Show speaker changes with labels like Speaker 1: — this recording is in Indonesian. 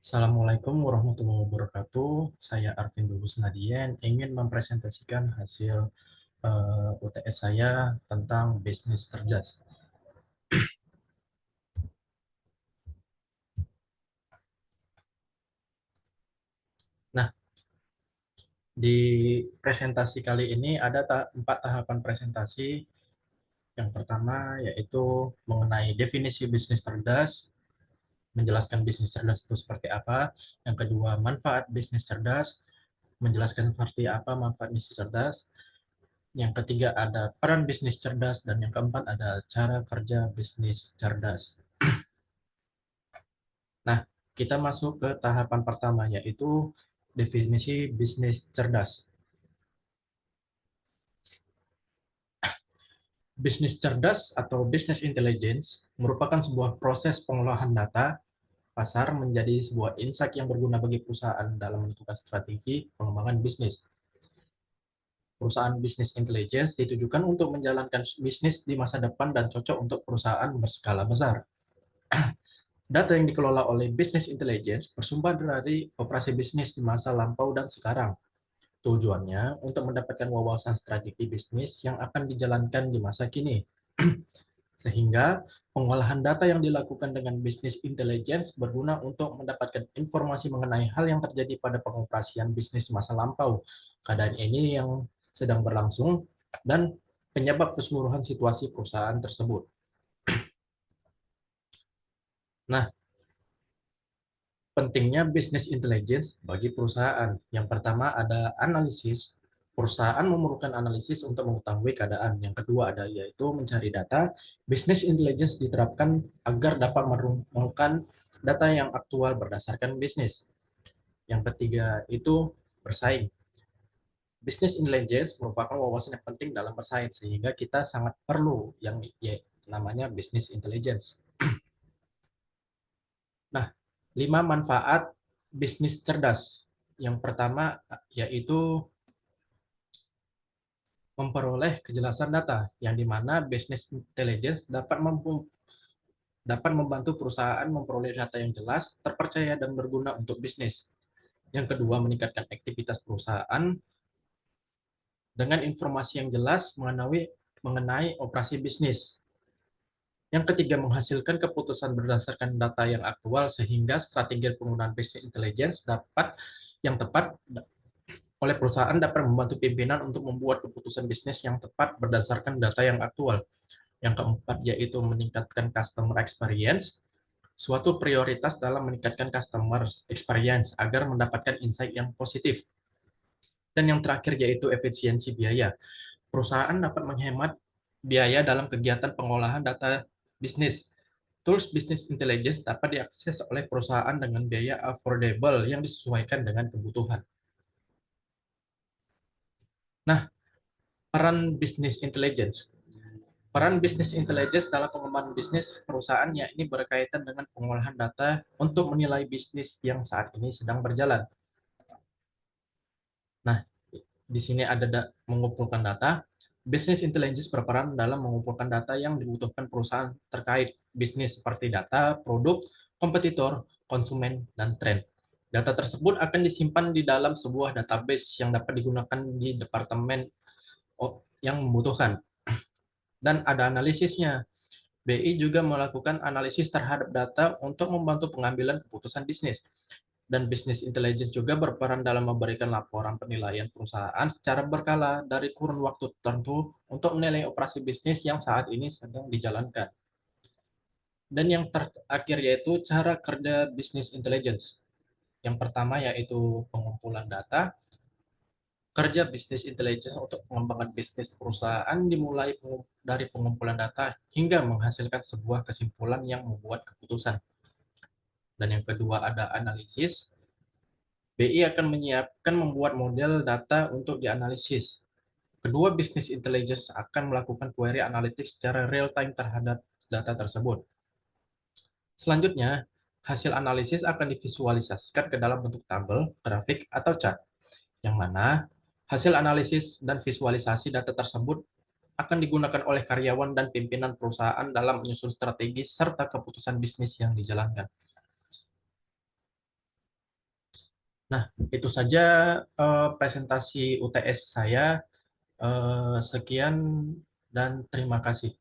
Speaker 1: Assalamualaikum warahmatullahi wabarakatuh. Saya Arvin Dulus Nadien ingin mempresentasikan hasil UTS saya tentang bisnis cerdas. Nah, di presentasi kali ini ada 4 tahapan presentasi. Yang pertama yaitu mengenai definisi bisnis cerdas, menjelaskan bisnis cerdas itu seperti apa. Yang kedua, manfaat bisnis cerdas, menjelaskan seperti apa manfaat bisnis cerdas. Yang ketiga ada peran bisnis cerdas, dan yang keempat ada cara kerja bisnis cerdas. Nah, kita masuk ke tahapan pertama, yaitu definisi bisnis cerdas. Bisnis cerdas atau business intelligence merupakan sebuah proses pengolahan data pasar menjadi sebuah insight yang berguna bagi perusahaan dalam menentukan strategi pengembangan bisnis. Perusahaan bisnis intelligence ditujukan untuk menjalankan bisnis di masa depan dan cocok untuk perusahaan berskala besar. Data yang dikelola oleh business intelligence bersumber dari operasi bisnis di masa lampau dan sekarang. Tujuannya untuk mendapatkan wawasan strategi bisnis yang akan dijalankan di masa kini. Sehingga pengolahan data yang dilakukan dengan business intelligence berguna untuk mendapatkan informasi mengenai hal yang terjadi pada pengoperasian bisnis di masa lampau, keadaan ini yang sedang berlangsung, dan penyebab keseluruhan situasi perusahaan tersebut. Nah, pentingnya business intelligence bagi perusahaan. Yang pertama ada analisis. Perusahaan memerlukan analisis untuk mengetahui keadaan. Yang kedua ada yaitu mencari data. Business intelligence diterapkan agar dapat menemukan data yang aktual berdasarkan bisnis. Yang ketiga itu bersaing. Business intelligence merupakan wawasan yang penting dalam bersaing, sehingga kita sangat perlu yang namanya business intelligence. Nah, 5 manfaat bisnis cerdas. Yang pertama yaitu memperoleh kejelasan data, yang dimana business intelligence dapat membantu perusahaan memperoleh data yang jelas, terpercaya, dan berguna untuk bisnis. Yang kedua, meningkatkan aktivitas perusahaan dengan informasi yang jelas mengenai operasi bisnis. Yang ketiga, menghasilkan keputusan berdasarkan data yang aktual, sehingga strategi penggunaan business intelligence yang tepat oleh perusahaan dapat membantu pimpinan untuk membuat keputusan bisnis yang tepat berdasarkan data yang aktual. Yang keempat yaitu meningkatkan customer experience, suatu prioritas dalam meningkatkan customer experience agar mendapatkan insight yang positif. Dan yang terakhir yaitu efisiensi biaya. Perusahaan dapat menghemat biaya dalam kegiatan pengolahan data bisnis. Tools business intelligence dapat diakses oleh perusahaan dengan biaya affordable yang disesuaikan dengan kebutuhan. Nah, peran business intelligence. Peran bisnis intelligence dalam pengembangan bisnis perusahaan ini berkaitan dengan pengolahan data untuk menilai bisnis yang saat ini sedang berjalan. Nah, di sini ada mengumpulkan data. Business intelligence berperan dalam mengumpulkan data yang dibutuhkan perusahaan terkait bisnis seperti data, produk, kompetitor, konsumen, dan tren. Data tersebut akan disimpan di dalam sebuah database yang dapat digunakan di departemen yang membutuhkan. Dan ada analisisnya. BI juga melakukan analisis terhadap data untuk membantu pengambilan keputusan bisnis. Dan bisnis intelligence juga berperan dalam memberikan laporan penilaian perusahaan secara berkala dari kurun waktu tertentu untuk menilai operasi bisnis yang saat ini sedang dijalankan. Dan yang terakhir yaitu cara kerja bisnis intelligence. Yang pertama yaitu pengumpulan data. Kerja bisnis intelligence untuk pengembangan bisnis perusahaan dimulai dari pengumpulan data hingga menghasilkan sebuah kesimpulan yang membuat keputusan. Dan yang kedua ada analisis. BI akan menyiapkan membuat model data untuk dianalisis. Kedua, bisnis intelligence akan melakukan query analitik secara real time terhadap data tersebut. Selanjutnya, hasil analisis akan divisualisasikan ke dalam bentuk tabel, grafik, atau chart, yang mana hasil analisis dan visualisasi data tersebut akan digunakan oleh karyawan dan pimpinan perusahaan dalam menyusun strategi serta keputusan bisnis yang dijalankan. Nah, itu saja presentasi UTS saya. Sekian dan terima kasih.